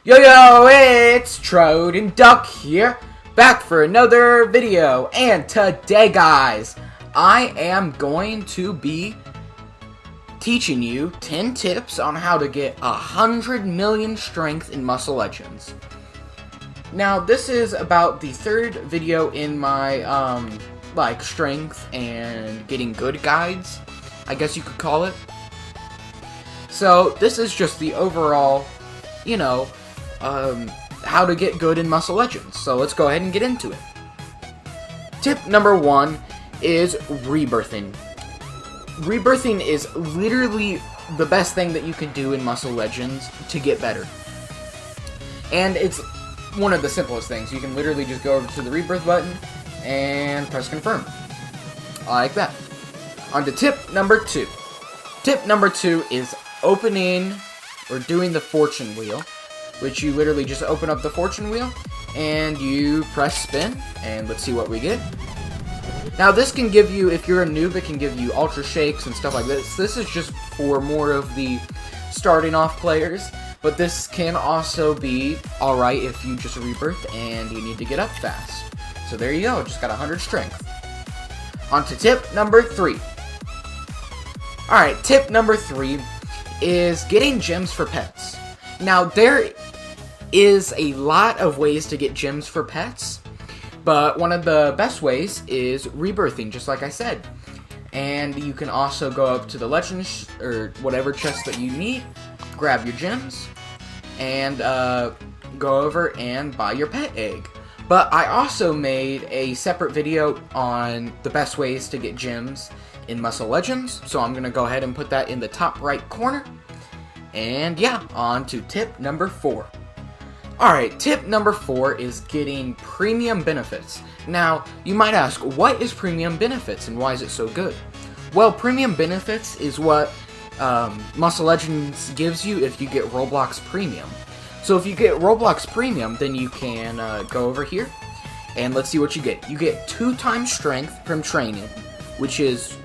Yo, it's Troddenduck here, back for another video, and today, guys, I am going to be teaching you 10 tips on how to get 100 million strength in Muscle Legends. Now, this is about the third video in my, strength and getting good guides, I guess you could call it. So, this is just the overall, how to get good in Muscle Legends. So let's go ahead and get into it. Tip number 1 is rebirthing. Rebirthing is literally the best thing that you can do in Muscle Legends to get better. And it's one of the simplest things. You can literally just go over to the rebirth button and press confirm. Like that. On to tip number 2. Tip number 2 is opening or doing the fortune wheel, which you literally just open up the fortune wheel and you press spin, and let's see what we get. Now this can give you, if you're a noob, it can give you ultra shakes and stuff like this. This is just for more of the starting off players, but this can also be alright if you just rebirth and you need to get up fast. So there you go, just got 100 strength. On to tip number 3. Alright, tip number 3 is getting gems for pets. Now there is a lot of ways to get gems for pets, but one of the best ways is rebirthing, just like I said. And you can also go up to the legends or whatever chest that you need, grab your gems, and go over and buy your pet egg. But I also made a separate video on the best ways to get gems in Muscle Legends, so I'm gonna go ahead and put that in the top right corner. And yeah, on to tip number 4. Alright, tip number 4 is getting premium benefits. Now, you might ask, what is premium benefits and why is it so good? Well, premium benefits is what Muscle Legends gives you if you get Roblox Premium. So if you get Roblox Premium, then you can go over here, and let's see what you get. You get 2 times strength from training, which is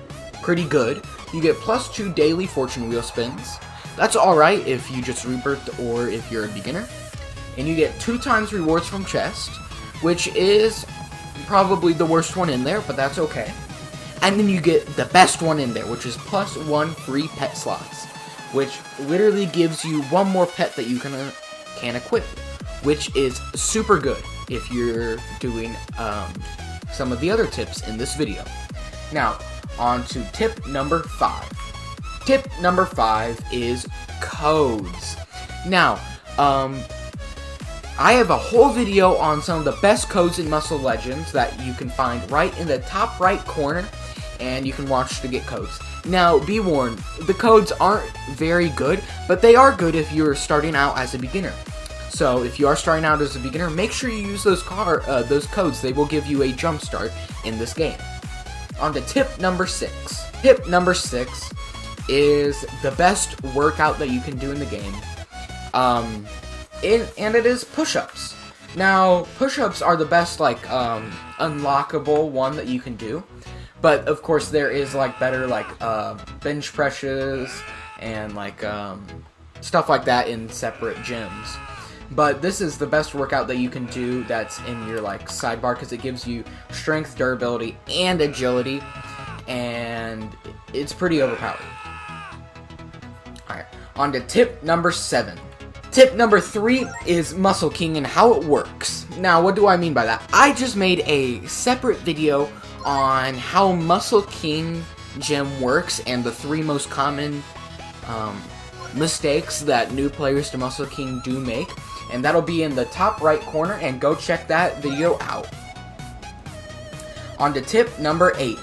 pretty good. You get +2 daily fortune wheel spins. That's alright if you just rebirthed or if you're a beginner. And you get 2 times rewards from chest, which is probably the worst one in there, but that's okay. And then you get the best one in there, which is +1 free pet slots, which literally gives you 1 more pet that you can equip, which is super good if you're doing some of the other tips in this video. Now, on to tip number 5. Tip number 5 is codes. Now, I have a whole video on some of the best codes in Muscle Legends that you can find right in the top right corner, and you can watch to get codes. Now, be warned, the codes aren't very good, but they are good if you're starting out as a beginner. So, if you are starting out as a beginner, make sure you use those codes. They will give you a jump start in this game. On to tip number 6. Tip number 6 is the best workout that you can do in the game. And it is push-ups. Now, push-ups are the best, unlockable one that you can do. But, of course, there is, better, bench presses and, stuff like that in separate gyms. But this is the best workout that you can do that's in your, sidebar, because it gives you strength, durability, and agility. And it's pretty overpowered. Alright, on to tip number 7. Tip number 3 is Muscle King and how it works. Now, what do I mean by that? I just made a separate video on how Muscle King gem works and the 3 most common mistakes that new players to Muscle King do make. And that'll be in the top right corner, and go check that video out. On to tip number 8.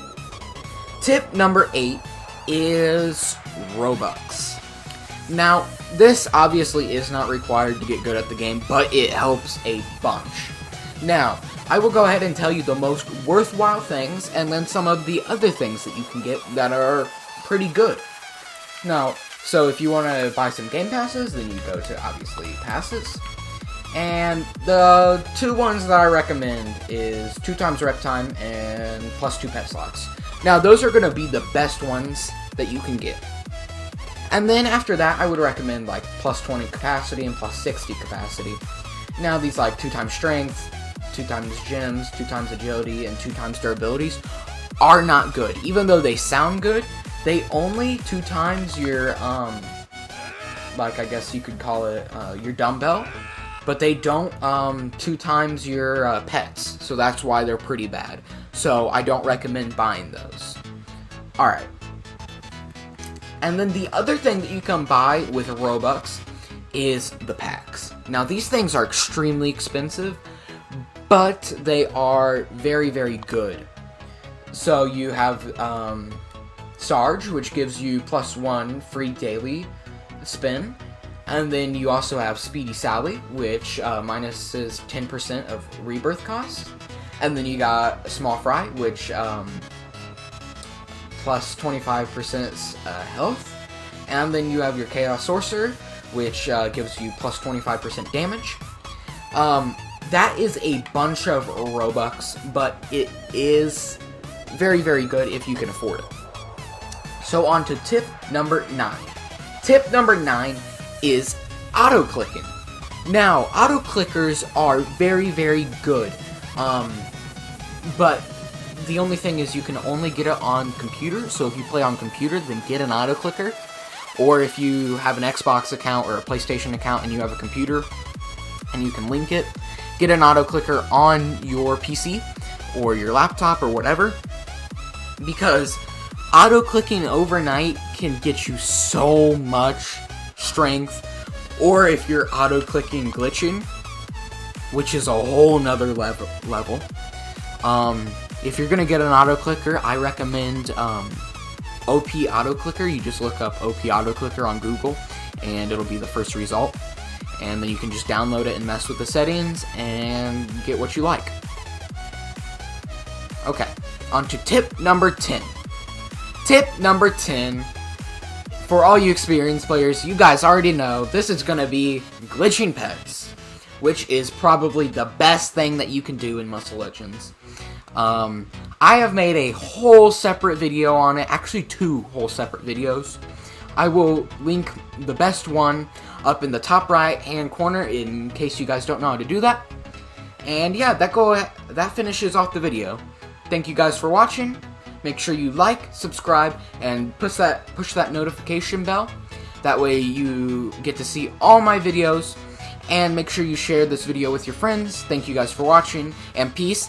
Tip number 8 is Robux. Now, this obviously is not required to get good at the game, but it helps a bunch. Now, I will go ahead and tell you the most worthwhile things, and then some of the other things that you can get that are pretty good. Now, so if you want to buy some game passes, then you go to, obviously, passes. And the 2 ones that I recommend is 2 times rep time and +2 pet slots. Now, those are going to be the best ones that you can get. And then after that, I would recommend like plus 20 capacity and plus 60 capacity. Now these like 2 times strength, 2 times gems, 2 times agility, and 2 times durabilities are not good. Even though they sound good, they only 2 times your, like I guess you could call it your dumbbell. But they don't 2 times your pets, so that's why they're pretty bad. So I don't recommend buying those. Alright. And then the other thing that you can buy with Robux is the packs. Now these things are extremely expensive, but they are very, very good. So you have Sarge, which gives you +1 free daily spin. And then you also have Speedy Sally, which minuses 10% of rebirth costs. And then you got Small Fry, which plus 25% health. And then you have your Chaos Sorcerer, which gives you plus 25% damage. That is a bunch of Robux, but it is very, very good if you can afford it. So on to tip number 9. Tip number 9 is auto-clicking. Now, auto-clickers are very, very good. But the only thing is you can only get it on computer, so if you play on computer, then get an auto-clicker. Or if you have an Xbox account or a PlayStation account and you have a computer and you can link it, get an auto-clicker on your PC or your laptop or whatever. Because auto-clicking overnight can get you so much strength, or if you're auto-clicking glitching, which is a whole nother level. If you're gonna get an auto-clicker, I recommend OP auto-clicker. You just look up OP auto-clicker on Google, and it'll be the first result. And then you can just download it and mess with the settings, and get what you like. Okay, on to tip number 10. Tip number 10. For all you experienced players, you guys already know this is going to be glitching pets, which is probably the best thing that you can do in Muscle Legends. I have made a whole separate video on it, actually 2 whole separate videos. I will link the best one up in the top right hand corner in case you guys don't know how to do that. And yeah, that finishes off the video. Thank you guys for watching. Make sure you like, subscribe, and push that notification bell. That way you get to see all my videos. And make sure you share this video with your friends. Thank you guys for watching, and peace